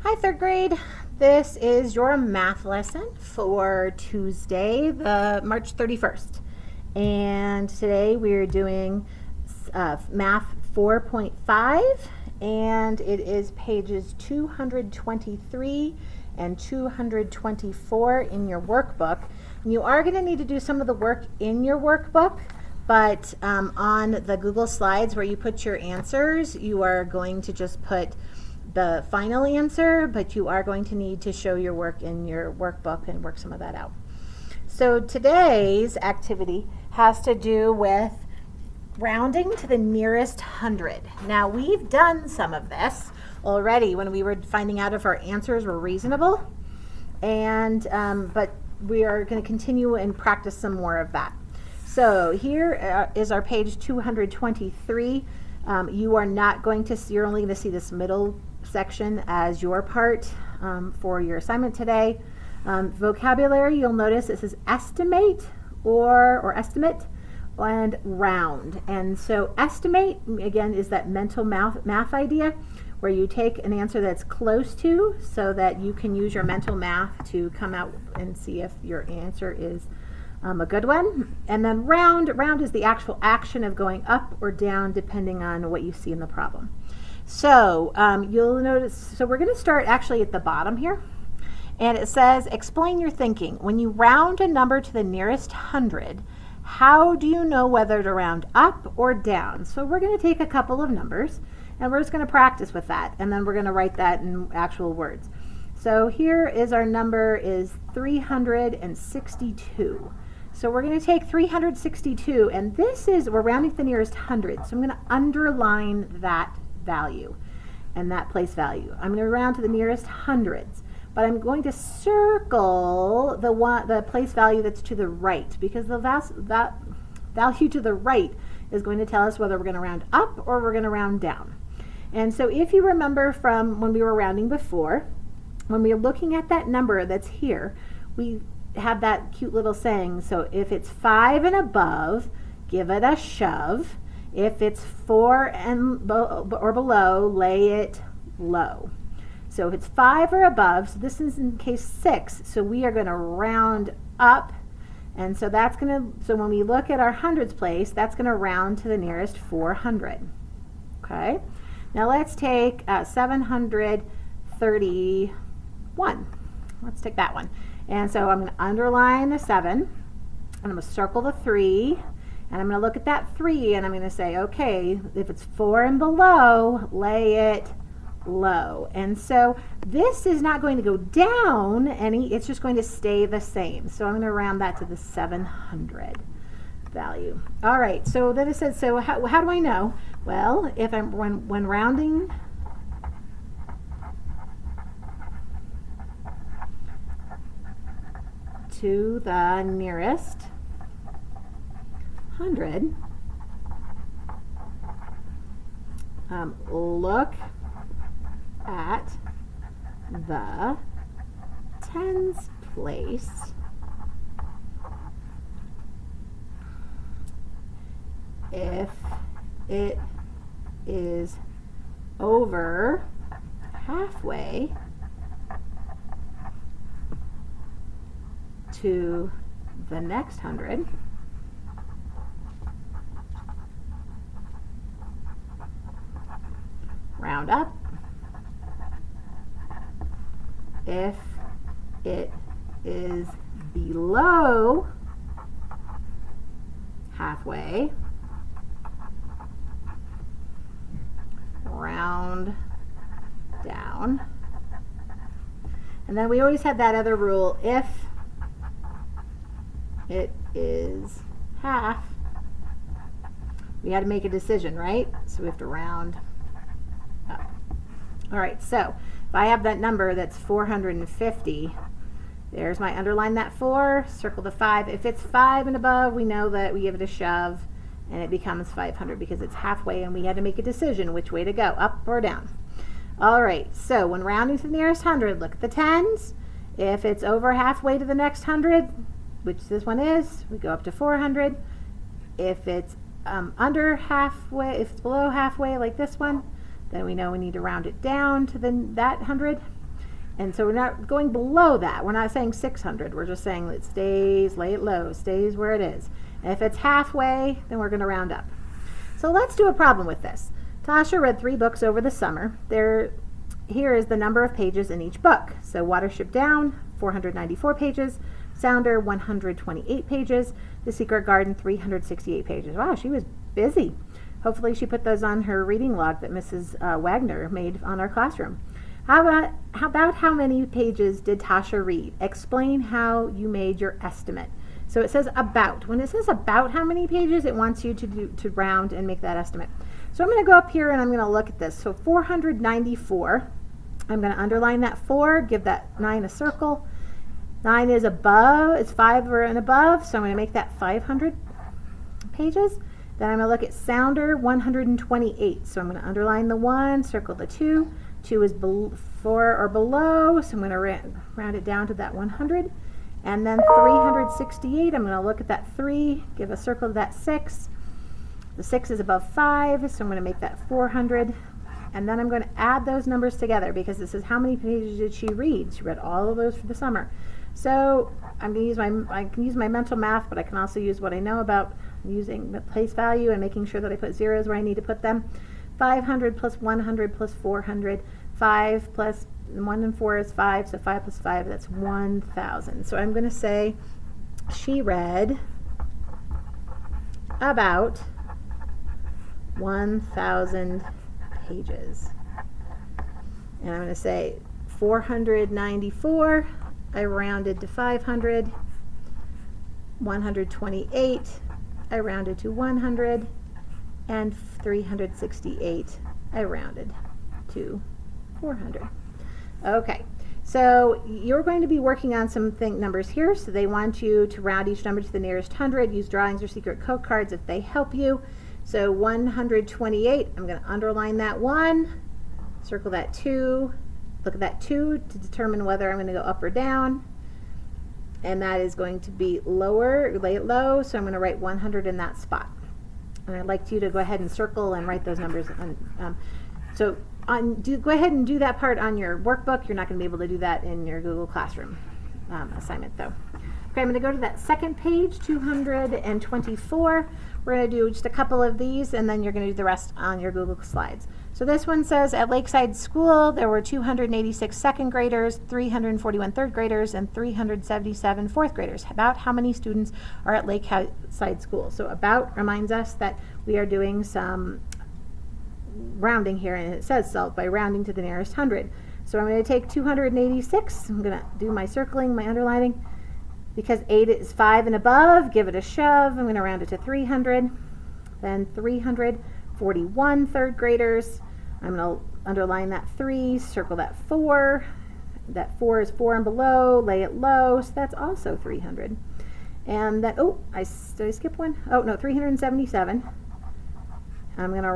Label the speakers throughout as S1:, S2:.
S1: Hi, third grade. This is your math lesson for Tuesday, the March 31st. And today we're doing math 4.5, and it is pages 223 and 224 in your workbook. And you are going to need to do some of the work in your workbook, but on the Google Slides where you put your answers, you are going to just put the final answer, but you are going to need to show your work in your workbook and work some of that out. So today's activity has to do with rounding to the nearest hundred. Now, we've done some of this already when we were finding out if our answers were reasonable, and but we are going to continue and practice some more of that. So here is our page 223. You are not going to see, you're only going to see this middle section as your part for your assignment today. Vocabulary, you'll notice it says estimate or estimate and round. And so estimate, again, is that mental math idea where you take an answer that's close to so that you can use your mental math to come out and see if your answer is a good one. And then round is the actual action of going up or down depending on what you see in the problem. So you'll notice, so we're going to start actually at the bottom here. And it says, explain your thinking. When you round a number to the nearest hundred, how do you know whether to round up or down? So we're going to take a couple of numbers and we're just going to practice with that. And then we're going to write that in actual words. So here is our number is 362. So we're going to take 362, and this is, we're rounding to the nearest hundred. So I'm going to underline that value and that place value. I'm going to round to the nearest hundreds, but I'm going to circle the place value that's to the right, because that value to the right is going to tell us whether we're going to round up or we're going to round down. And so if you remember from when we were rounding before, when we are looking at that number that's here, we have that cute little saying. So if it's 5 and above, give it a shove. If it's 4 and or below, lay it low. So if it's 5 or above, so this is in case 6, so we are going to round up, and so that's going to, so when we look at our hundreds place, that's going to round to the nearest 400. Okay, now let's take 731. Let's take that one. And so I'm going to underline the 7, and I'm going to circle the 3, and I'm going to look at that 3, and I'm going to say, okay, if it's 4 and below, lay it low. And so this is not going to go down any, it's just going to stay the same. So I'm going to round that to the 700 value. All right, so then it says, so how do I know? Well, if I'm when rounding to the nearest hundred, look at the tens place if it is over halfway to the next hundred, round up. If it is below halfway, round down. And then we always had that other rule, if it is half, we had to make a decision, right? So we have to round up. All right, so if I have that number that's 450, there's my underline that 4, circle the 5. If it's 5 and above, we know that we give it a shove and it becomes 500 because it's halfway, and we had to make a decision which way to go, up or down. All right, so when rounding to the nearest hundred, look at the tens. If it's over halfway to the next hundred, which this one is, we go up to 400. If it's under halfway, if it's below halfway like this one, then we know we need to round it down to that 100. And so we're not going below that. We're not saying 600. We're just saying it stays, lay it low, stays where it is. And if it's halfway, then we're going to round up. So let's do a problem with this. Tasha read 3 books over the summer. Here is the number of pages in each book. So Watership Down, 494 pages. Sounder, 128 pages. The Secret Garden, 368 pages. Wow, she was busy. Hopefully she put those on her reading log that Mrs. Wagner made on our classroom. How about how many pages did Tasha read? Explain how you made your estimate. So it says about. When it says about how many pages, it wants you to round and make that estimate. So I'm going to go up here and I'm going to look at this. So 494. I'm going to underline that 4, give that 9 a circle. 9 is above, it's 5 or and above, so I'm going to make that 500 pages. Then I'm going to look at Sounder, 128. So I'm going to underline the 1, circle the 2. 2 is 4 or below, so I'm going to round it down to that 100. And then 368, I'm going to look at that 3, give a circle to that 6. The 6 is above 5, so I'm going to make that 400. And then I'm going to add those numbers together because this is how many pages did she read. She read all of those for the summer. So I'm going to I can use my mental math, but I can also use what I know about using the place value and making sure that I put zeros where I need to put them. 500 plus 100 plus 400. 5 plus 1 and 4 is 5, so 5 plus 5, that's 1,000. So I'm going to say she read about 1,000 pages. And I'm going to say 494, I rounded to 500. 128, I rounded to 100. And 368, I rounded to 400. Okay, so you're going to be working on some numbers here. So they want you to round each number to the nearest 100. Use drawings or secret code cards if they help you. So 128, I'm going to underline that 1, circle that 2, look at that 2 to determine whether I'm going to go up or down. And that is going to be lower, lay it low, so I'm going to write 100 in that spot. And I'd like you to go ahead and circle and write those numbers. Go ahead and do that part on your workbook. You're not going to be able to do that in your Google Classroom assignment, though. Okay, I'm going to go to that second page, 224. We're going to do just a couple of these, and then you're going to do the rest on your Google Slides. So this one says, at Lakeside School, there were 286 second graders, 341 third graders, and 377 fourth graders. About how many students are at Lakeside School? So about reminds us that we are doing some rounding here, and it says so by rounding to the nearest 100. So I'm going to take 286. I'm going to do my circling, my underlining. Because 8 is 5 and above, give it a shove. I'm going to round it to 300. Then 341 third graders. I'm going to underline that 3, circle that 4. That 4 is 4 and below, lay it low, so that's also 300. And then, did I skip one? Oh, no, 377. I'm going to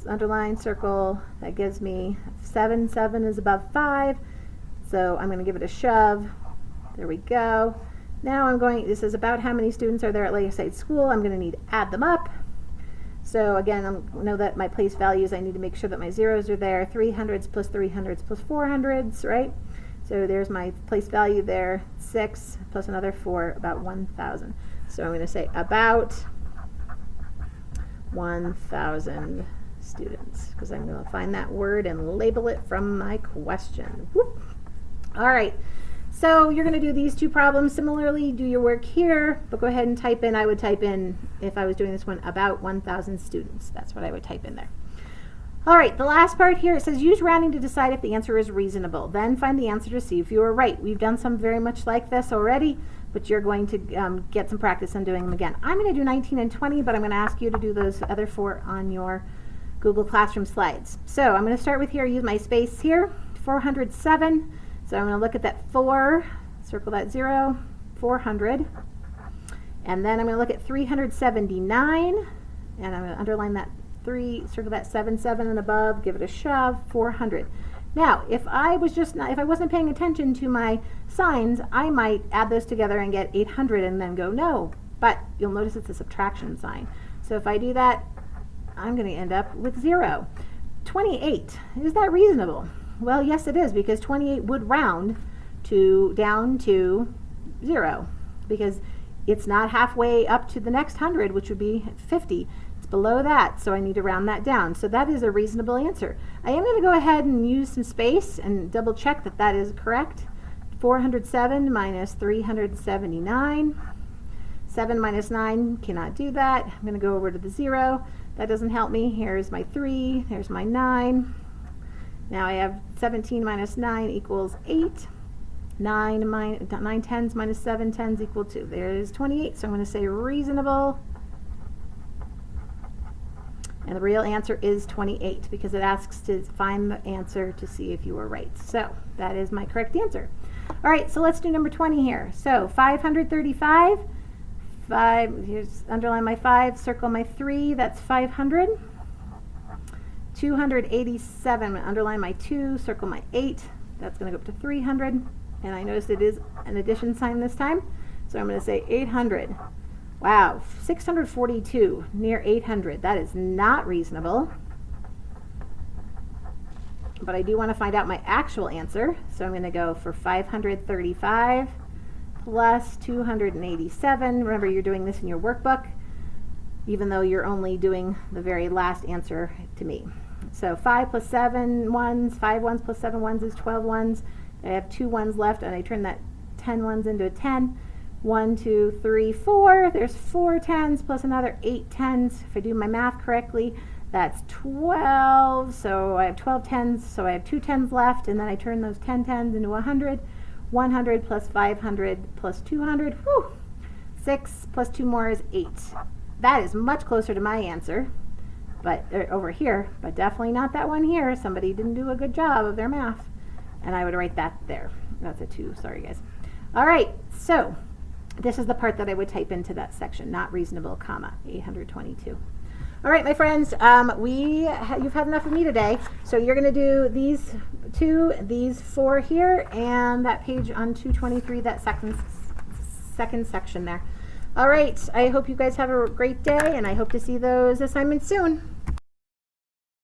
S1: underline, circle, that gives me 7. 7 is above 5, so I'm going to give it a shove. There we go. Now this is about how many students are there at Lakeside School. I'm going to need to add them up. So again, I know that my place values, I need to make sure that my zeros are there. 300s plus 300s plus 400s, right? So there's my place value there, 6 plus another 4, about 1,000. So I'm going to say about 1,000 students, because I'm going to find that word and label it from my question. Whoop. All right. So you're going to do these two problems. Similarly, do your work here, but go ahead and type in, I would type in, if I was doing this one, about 1,000 students. That's what I would type in there. All right, the last part here, it says use rounding to decide if the answer is reasonable. Then find the answer to see if you were right. We've done some very much like this already, but you're going to get some practice on doing them again. I'm going to do 19 and 20, but I'm going to ask you to do those other 4 on your Google Classroom slides. So I'm going to start with here, use my space here, 407. So I'm going to look at that 4, circle that 0, 400. And then I'm going to look at 379, and I'm going to underline that 3, circle that 7, 7 and above, give it a shove, 400. Now, if I wasn't paying attention to my signs, I might add those together and get 800 and then go no. But you'll notice it's a subtraction sign. So if I do that, I'm going to end up with 0. 28, is that reasonable? Well, yes it is, because 28 would round down to 0, because it's not halfway up to the next 100, which would be 50. It's below that, so I need to round that down. So that is a reasonable answer. I am going to go ahead and use some space and double check that that is correct. 407 minus 379. 7 minus 9 cannot do that. I'm going to go over to the 0. That doesn't help me. Here's my 3. Here's my 9. Now I have 17 minus 9 equals 8. 9 tens minus 7 tens equal 2. There's 28, so I'm going to say reasonable. And the real answer is 28, because it asks to find the answer to see if you were right. So that is my correct answer. All right, so let's do number 20 here. So 535. Here's underline my 5, circle my 3, that's 500. 287, underline my 2, circle my 8, that's going to go up to 300. And I noticed it is an addition sign this time, so I'm going to say 800. Wow, 642, near 800. That is not reasonable. But I do want to find out my actual answer, so I'm going to go for 535 plus 287. Remember, you're doing this in your workbook, even though you're only doing the very last answer to me. So 5 plus 7 ones, 5 ones plus 7 ones is 12 ones. I have 2 ones left, and I turn that 10 ones into a 10. 1, 2, 3, 4. There's 4 tens plus another 8 tens. If I do my math correctly, that's 12. So I have 12 tens, so I have 2 tens left, and then I turn those 10 tens into 100. 100 plus 500 plus 200. Whew. 6 plus 2 more is 8. That is much closer to my answer, but over here, but definitely not that one here. Somebody didn't do a good job of their math. And I would write that there. That's a 2, sorry guys. All right, so this is the part that I would type into that section, not reasonable, comma, 822. All right, my friends, you've had enough of me today. So you're gonna do these 2, these 4 here, and that page on 223, that second section there. All right, I hope you guys have a great day, and I hope to see those assignments soon.